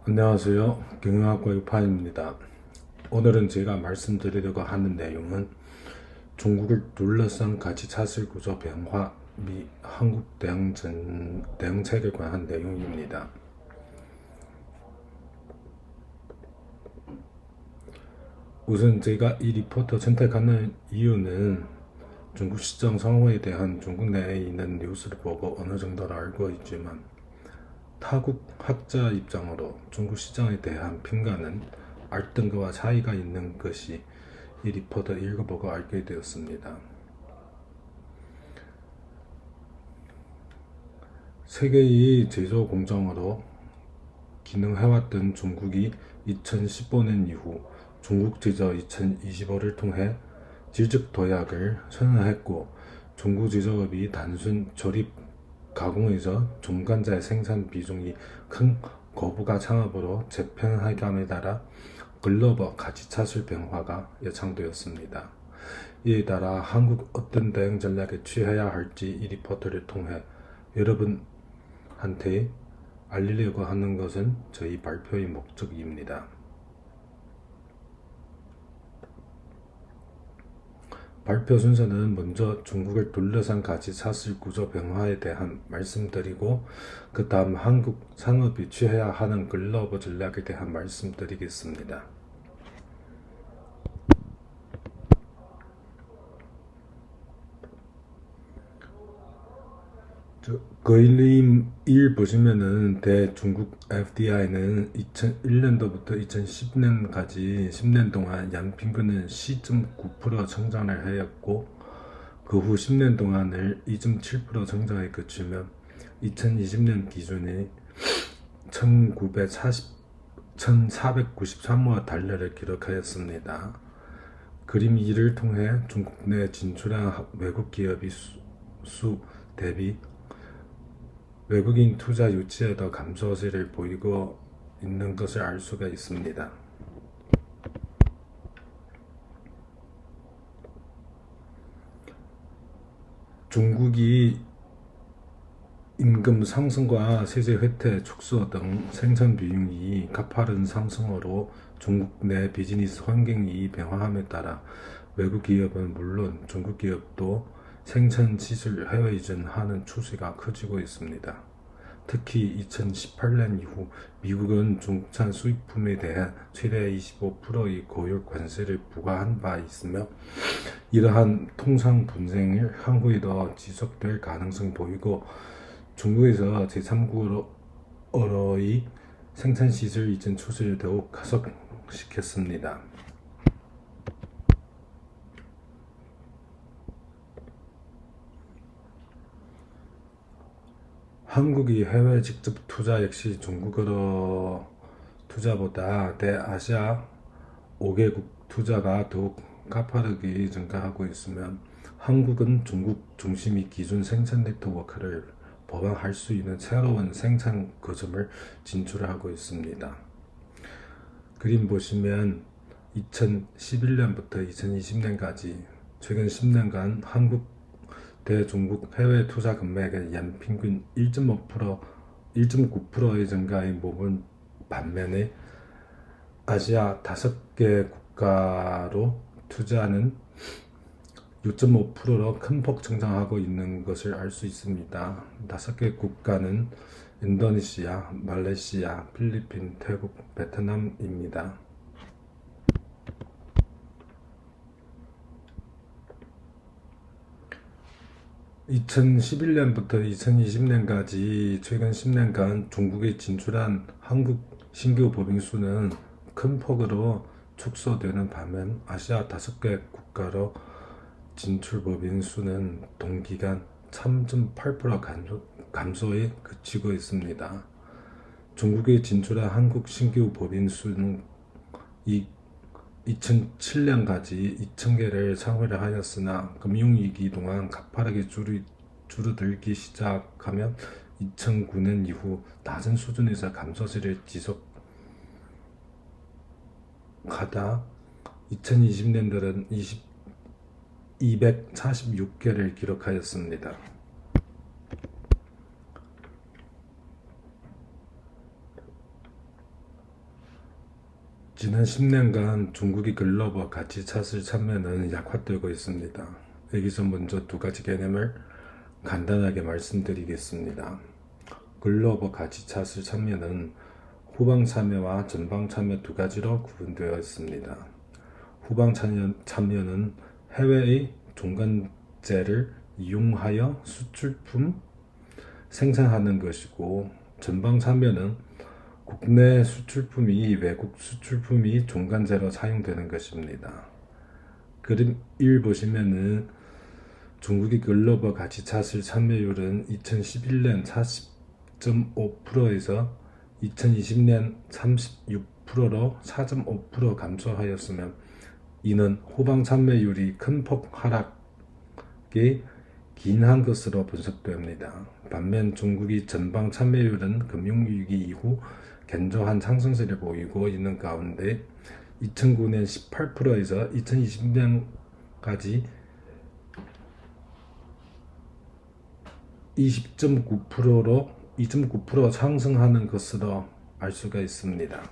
안녕하세요. 경영학과 유파입니다. 오늘은 제가 말씀드리려고 하는 내용은 중국을 둘러싼 가치 차슬 구조 변화 및 한국 대응책에 관한 내용입니다. 우선 제가 이 리포터 선택하는 이유는 중국 시정 성호에 대한 중국 내에 있는 뉴스를 보고 어느 정도는 알고 있지만 타국 학자 입장으로 중국 시장에 대한 평가는 알던 것과 차이가 있는 것이 이 리포트 읽어보고 알게 되었습니다. 세계의 제조 공장으로 기능해왔던 중국이 2015년 이후 중국 제조 2025를 통해 질적 도약을 선언했고, 중국 제조업이 단순 조립 가공에서 중간자의 생산 비중이 큰 거부가 창업으로 재편하감에 따라 글로벌 가치차슬 변화가 예상되었습니다. 이에 따라 한국 어떤 대응 전략에 취해야 할지 이 리포트를 통해 여러분한테 알리려고 하는 것은 저희 발표의 목적입니다. 발표 순서는 먼저 중국을 둘러싼 가치 차슬 구조 변화에 대한 말씀드리고, 그 다음 한국 산업이 취해야 하는 글로벌 전략에 대한 말씀드리겠습니다. 그림 1 보시면은 대중국 FDI는 2001년도부터 2010년까지 10년 동안 연평균은 10.9% 성장을 하였고, 그 후 10년 동안을 2.7% 성장에 그치며 2020년 기준이 1493억 달러를 기록하였습니다. 그림 2를 통해 중국 내 진출한 외국 기업이 수 대비 외국인 투자 유치에도 감소세를 보이고 있는 것을 알 수가 있습니다. 중국이 임금 상승과 세제 혜택 축소 등 생산 비용이 가파른 상승으로 중국 내 비즈니스 환경이 변화함에 따라 외국 기업은 물론 중국 기업도 생산 시설 해외 이전하는 추세가 커지고 있습니다. 특히 2018년 이후 미국은 중국산 수입품에 대한 최대 25%의 고율 관세를 부과한 바 있으며, 이러한 통상 분쟁이 향후에도 지속될 가능성이 보이고, 중국에서 제3국으로의 생산시설 이전 추세를 더욱 가속시켰습니다. 한국이 해외 직접 투자 역시 중국으로 투자보다 대아시아 5개국 투자가 더욱 가파르게 증가하고 있으면, 한국은 중국 중심의 기존 생산 네트워크를 보완할 수 있는 새로운 생산 거점을 진출하고 있습니다. 그림 보시면 2011년부터 2020년까지 최근 10년간 한국 대중국 해외 투자 금액의 연평균 1.9%의 증가에 머문 반면에 아시아 5개 국가로 투자는 6.5%로 큰 폭 성장하고 있는 것을 알 수 있습니다. 5개 국가는 인도네시아, 말레이시아, 필리핀, 태국, 베트남입니다. 2011년부터 2020년까지 최근 10년간 중국에 진출한 한국 신규 법인 수는 큰 폭으로 축소되는 반면, 아시아 5개 국가로 진출 법인 수는 동기간 3.8% 감소에 그치고 있습니다. 중국에 진출한 한국 신규 법인 수는 2007년까지 2,000개를 상회를 하였으나, 금융위기 동안 가파르게 줄어들기 시작하면 2009년 이후 낮은 수준에서 감소세를 지속하다 2020년들은 246개를 기록하였습니다. 지난 10년간 중국이 글로벌 가치 차슬 참여는 약화되고 있습니다. 여기서 먼저 두 가지 개념을 간단하게 말씀드리겠습니다. 글로벌 가치 차슬 참여는 후방 참여와 전방 참여 두 가지로 구분되어 있습니다. 후방 참여는 해외의 종간제를 이용하여 수출품 생산하는 것이고, 전방 참여는 국내 수출품이 외국 수출품이 종간제로 사용되는 것입니다. 그림 1 보시면은 중국의 글로벌 가치 차슬 참여율은 2011년 40.5%에서 2020년 36%로 4.5% 감소하였으며, 이는 후방 참여율이 큰 폭 하락에 기인한 것으로 분석됩니다. 반면 중국의 전방 참여율은 금융위기 이후 견조한 상승세를 보이고 있는 가운데 2009년 18%에서 2020년까지 20.9%로 2.9% 상승하는 것으로 알 수가 있습니다.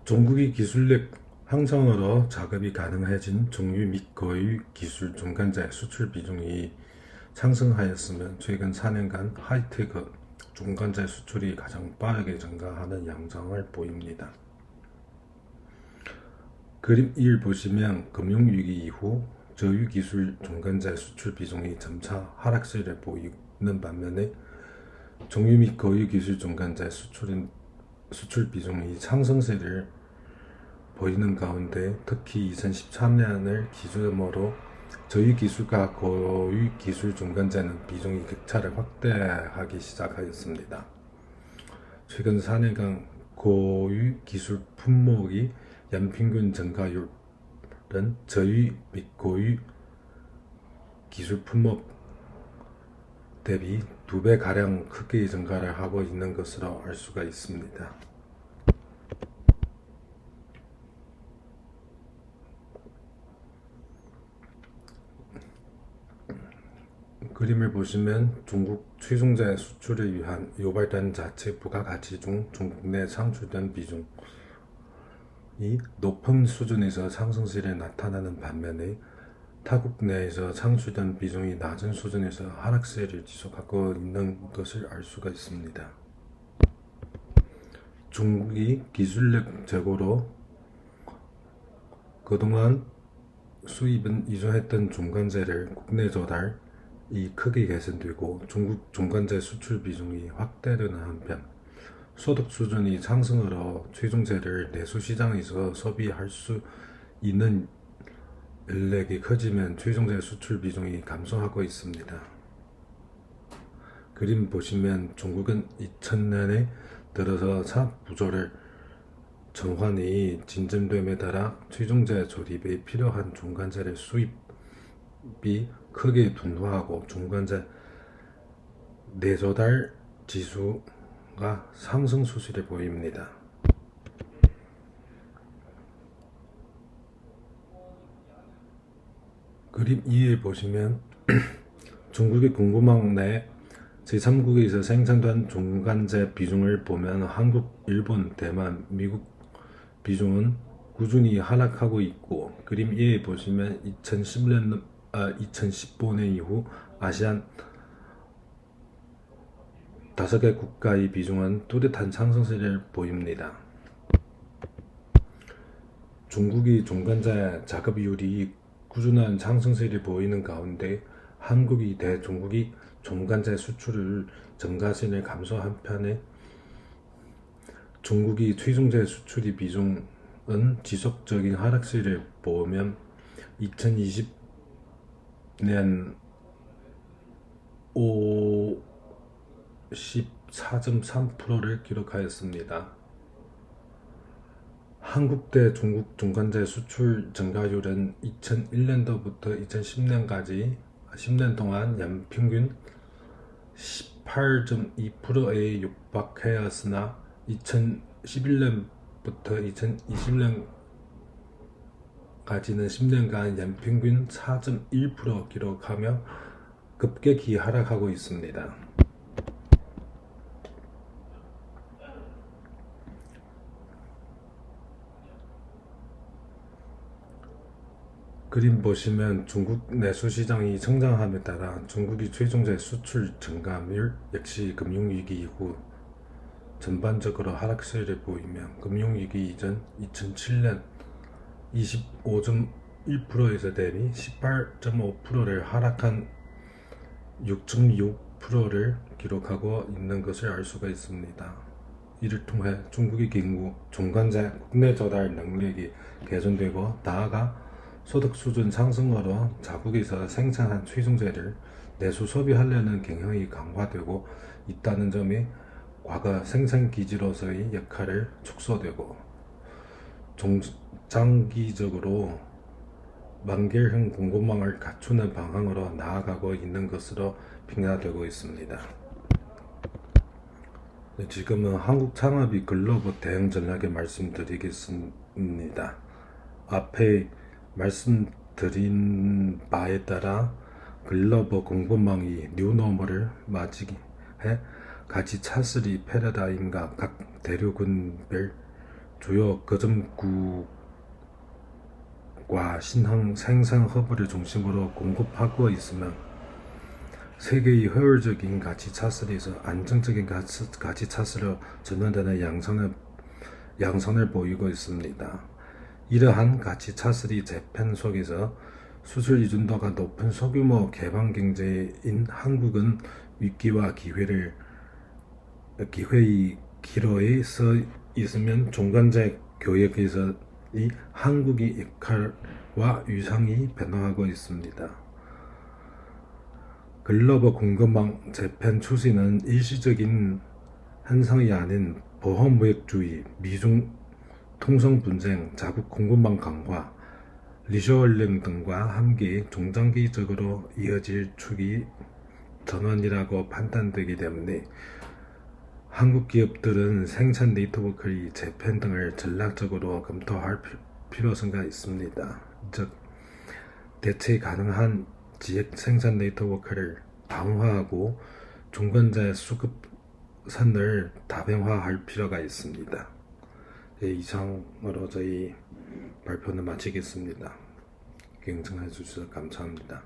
중국의 기술력 향상으로 작업이 가능해진 정유 및 거유 기술 중간재 수출 비중이 상승하였으며, 최근 4년간 하이테크 중간재 수출이 가장 빠르게 증가하는 양상을 보입니다. 그림 1 보시면 금융위기 이후 저유 기술 중간재 수출 비중이 점차 하락세를 보이는 반면에 정유 및 거유 기술 중간재 수출 비중이 상승세를 보이는 가운데, 특히 2013년을 기준으로 저유 기술과 고유 기술 중간재는 비중이 격차를 확대하기 시작하였습니다. 최근 4년간 고유 기술 품목의 연평균 증가율은 저유 및 고유 기술 품목 대비 2배가량 크게 증가를 하고 있는 것으로 알 수가 있습니다. 그림을 보시면 중국 최종재 수출을 위한 유발된 자체 부가가치 중 중국 내 창출된 비중이 높은 수준에서 상승세를 나타나는 반면에 타국 내에서 창출된 비중이 낮은 수준에서 하락세를 지속하고 있는 것을 알 수가 있습니다. 중국이 기술력 제고로 그동안 수입은 의존했던 중간재를 국내 조달 이 크게 개선되고, 중국 중간재 수출 비중이 확대되는 한편 소득 수준이 상승으로 최종재를 내수 시장에서 소비할 수 있는 인력이 커지면 최종재 수출 비중이 감소하고 있습니다. 그림 보시면 중국은 2000년에 들어서 산업 구조를 전환이 진전됨에 따라 최종재 조립에 필요한 중간재의 수입이 크게 둔화하고 중간재 내조달 지수가 상승 수시를 보입니다. 그림 2에 보시면 중국의 공급망 내 제3국에서 생산된 중간재 비중을 보면 한국, 일본, 대만, 미국 비중은 꾸준히 하락하고 있고, 그림 2에 보시면 2015년 이후 아시안 5개 국가의 비중은 뚜렷한 상승세를 보입니다. 중국의 중간재 작업률이 꾸준한 상승세를 보이는 가운데 한국이 대중국이 중간재 수출을 증가세를 감소한 편에 중국이 최종재 수출의 비중은 지속적인 하락세를 보이면 2020년 54.3%를 기록하였습니다. 한국 대 중국 중간재 수출 증가율은 2001년도부터 2010년까지 10년 동안 연평균 18.2%에 육박하였으나 2011년부터 2020년까지는 10년간 연평균 4.1% 기록하며 급격히 하락하고 있습니다. 그림 보시면 중국 내수 시장이 성장함에 따라 중국이 최종재 수출 증가율 역시 금융위기 이후 전반적으로 하락세를 보이며 금융위기 이전 2007년 25.1%에서 대비 18.5%를 하락한 6.6%를 기록하고 있는 것을 알 수가 있습니다. 이를 통해 중국의 경우 종간제 국내 조달 능력이 개선되고 나아가 소득 수준 상승으로 자국에서 생산한 최종재를 내수 소비하려는 경향이 강화되고 있다는 점이 과거 생산기지로서의 역할을 축소되고 장기적으로 만개형 공급망을 갖추는 방향으로 나아가고 있는 것으로 평가되고 있습니다. 지금은 한국 창업이 글로벌 대응 전략에 말씀드리겠습니다. 앞에 말씀드린 바에 따라 글로벌 공급망이 뉴노멀을 맞이해 가치 차슬이 패러다임과 각 대륙군별 주요 거점국과 신흥 생산 허브를 중심으로 공급하고 있으며 세계의 효율적인 가치 차슬에서 안정적인 가치 차슬로 전환되는 양상을 보이고 있습니다. 이러한 가치 차슬이 재편 속에서 수출 의존도가 높은 소규모 개방 경제인 한국은 위기와 기회의 기로에 서 있으면 종간제 교역에서의 한국의 역할과 위상이 변화하고 있습니다. 글로벌 공급망 재편 추진은 일시적인 현상이 아닌 보호무역주의, 미중 통상 분쟁, 자국 공급망 강화, 리쇼어링 등과 함께 중장기적으로 이어질 축이 전환이라고 판단되기 때문에 한국 기업들은 생산 네트워크의 재편 등을 전략적으로 검토할 필요성가 있습니다. 즉, 대체 가능한 지역 생산 네트워크를 강화하고 중간재 수급선을 다변화할 필요가 있습니다. 이상으로 저희 발표는 마치겠습니다. 경청해 주셔서 감사합니다.